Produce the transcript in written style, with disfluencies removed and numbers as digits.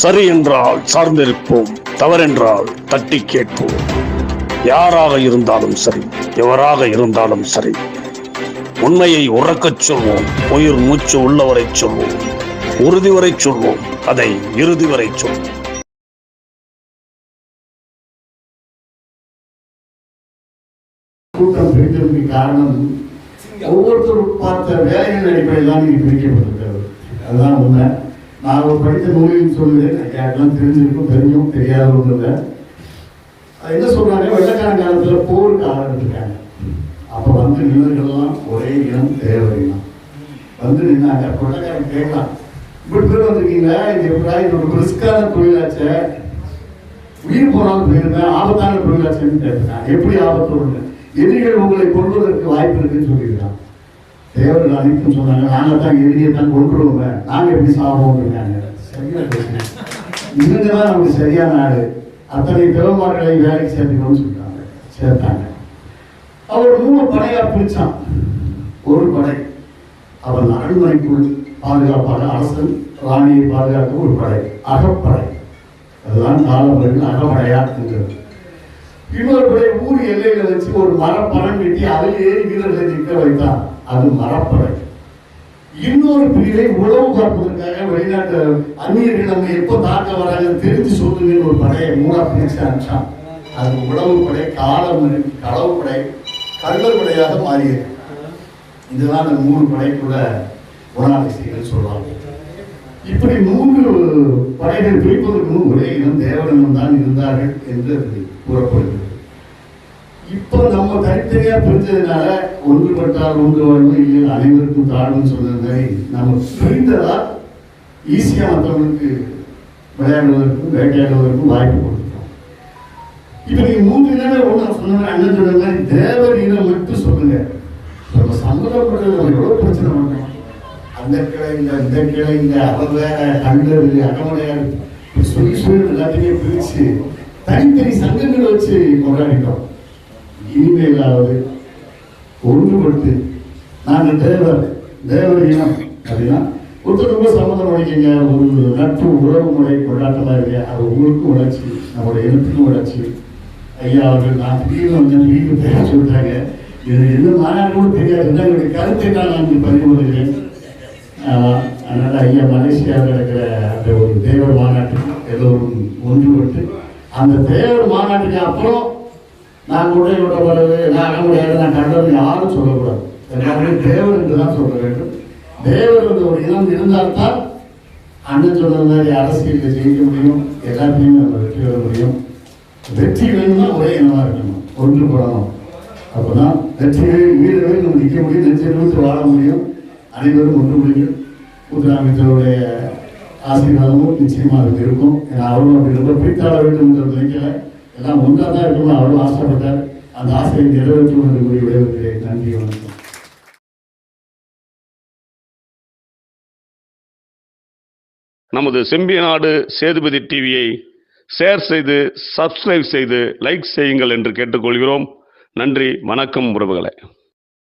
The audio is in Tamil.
சரி என்றால் சார்ந்திருப்போம், தவறென்றால் தட்டி கேட்போம். யாராக இருந்தாலும் சரி, எவராக இருந்தாலும் சரி, உண்மையை உறக்கச் சொல்வோம். உயிர் மூச்சு உள்ளவரை சொல்வோம், உறுதி வரை சொல்வோம், அதை இறுதி வரை சொல்வோம். கூட்டம் பிரித்ததற்கு காரணம் ஒவ்வொருத்தரும் பார்த்த வேலைகள் அடிப்படையில் தான் நீங்க பிரிக்கப்பட்டிருக்கிறது. அதுதான் உண்மை. நான் ஒரு படித்த நூலில் சொல்லுவேன், யாருக்கெல்லாம் தெரிஞ்சிருக்கும், தெரியும், தெரியாத ஒன்று இல்லை. அது என்ன சொல்றாங்க, வெள்ளக்காரன் காலத்துல போருக்கு ஆரம்பிச்சிருக்காங்க. அப்ப வந்து நின்றர்கள்லாம் ஒரே இனம், தேவை இனம் வந்து நின்னாங்க. வெள்ளக்காரன் கேட்கலாம், இப்படி பேர் வந்திருக்கீங்களா, இது எப்படா, இது ஒரு ரிஸ்கான தொழிலாச்ச, உயிர் போனாலும் போயிருந்தேன், ஆபத்தான தொழிலாச்சுன்னு கேட்கிறான். எப்படி ஆபத்து? எதிரிகள் உங்களை கொள்வதற்கு வாய்ப்பு இருக்குன்னு சொல்லியிருக்கான். தேவர்கள் அனைத்தும் சொன்னாங்க, நாங்கள் தான் எதிரியை தான் கொண்டுருவோங்க, நாங்கள் எப்படி சாவோம் இருக்காங்க. சரியா பேசுங்க, இவங்க தான் நமக்கு சரியான ஆடு. அத்தனை தேவமார்களை வேலைக்கு சேர்த்துக்கணும்னு சொல்லிட்டாங்க, சேர்த்தாங்க. அவர் 3 படையா பிரிச்சான். ஒரு படை அவன் அரண்மனைக்குள் பாதுகாப்பாக அரசன் ராணியை பாதுகாக்க ஒரு படை, அகப்படை. அதுதான் காலப்படையில் அகப்படையா இருக்கிறது. இன்னொரு படை ஊர் எல்லையில வச்சு ஒரு மரப்பணம் வெட்டி அதில் ஏறி வீரர்களை நிற்க வைத்தான், அது மரப்படை. இன்னொரு பிரிவை உளவு பார்ப்பதற்காக வெளிநாட்டு அந்நியர்கள் நம்ம எப்போ தாக்க வராங்க தெரிஞ்சு சொல்லுங்கன்னு ஒரு படையை 3ஆ பிரிச்சு அனுப்பிச்சான். அது உளவு படை, களவு படை, கள்ளர் படையாக மாறியது. இதுதான் அந்த 3 படைக்குள்ள குணாதிசயங்கள் சொல்றாங்க. இப்படி 3 படைகள் பிரிப்பதற்கு ஒரே இனம், தேவனிடம் தான் இருந்தார்கள் என்று கூறப்படுகிறது. இப்போ நம்ம தனித்தனியா பிரிஞ்சதுனால ஒன்றுபட்டால் ஒன்று வாழ்வு இல்லை, அனைவருக்கும் தாழ்வுன்னு சொன்னதை நம்ம பிரிந்ததால் ஈஸியா மற்றவங்களுக்கு விளையாடுவதற்கும் வேட்டையாடுவதற்கும் வாய்ப்பு கொடுத்துட்டோம். இப்ப நீங்க 3 இனமே ஒண்ணு சொன்ன அண்ணன் சொன்ன மாதிரி தேவர் இனம் மட்டும் சொல்லுங்க. நம்ம சம்பந்தப்பட்டது எவ்வளவு பிரச்சனை பண்றோம். அந்த கிளை இல்லை, இந்த கிளை இல்லை, அவர் வேற, கண்டது, அகமடையாரு சொல்லி எல்லாத்தையுமே பிரிச்சு தனித்தனி சங்கங்களை வச்சு கொண்டாடிட்டோம். இனிமேலாவது ஒன்றுபட்டு நாங்கள் தேவர் இனம் அப்படின்னா ஒருத்தருக்கு சம்மந்தம் பண்ணிக்கங்க. ஒரு நட்பு உறவு முறை கொண்டாட்டமா இருக்கு, அது உங்களுக்கும் வளர்ச்சி, நம்மளுடைய இனத்துக்கும் வளர்ச்சி. ஐயா அவர்கள் நான் திடீர்னு வந்து வீட்டுக்கு பேச சொல்லிட்டாங்க, இது என்ன மாநாடு கூட தெரியாது, என்னுடைய கருத்தை தான் நான் பதிவு வருகிறேன். அதனால ஐயா மலேசியாவில் இருக்கிற அந்த ஒரு தேவர் மாநாட்டுக்கு எல்லோரும் ஒன்றுபட்டு அந்த தேவர் மாநாட்டுக்கு அப்புறம் நான் உடையோட வரவு, நான் அகமுடையாது, நான் கண்டது யாரும் சொல்லக்கூடாது. எல்லாருமே தேவர் என்று தான் சொல்ல வேண்டும். தேவர் என்ற ஒரு இனம் இருந்தால்தான் அண்ணன் சொன்ன மாதிரி அரசியலில் ஜெயிக்க முடியும், எல்லாத்தையும் நம்ம வெற்றி பெற முடியும். வெற்றி வேணும்னா ஒரே இனமா இருக்கணும், ஒன்றுபடணும். அப்போதான் வெற்றிகளில் வீரர்கள் நம்ம நிற்க முடியும், நெஞ்செழுத்து வாழ முடியும். அனைவரும் ஒன்றுபடுங்கள். முதலமைச்சருடைய ஆசீர்வாதமும் நிச்சயமாக அதுக்கு இருக்கும். அவரும் அப்படி ரொம்ப பிரித்தாள வேண்டும் என்று நினைக்கல, எல்லாம் ஒன்றாக தான் இருக்கணும் அவரும் ஆசைப்பட்டார். அந்த ஆசையை நிறைவேற்றும் என்று கூறி விடைபெறுகிறேன். நன்றி, வணக்கம். நமது செம்பியநாடு சேதுபதி டிவியை ஷேர் செய்து, சப்ஸ்கிரைப் செய்து, லைக் செய்யுங்கள் என்று கேட்டுக்கொள்கிறோம். நன்றி, வணக்கம் உறவுகளே.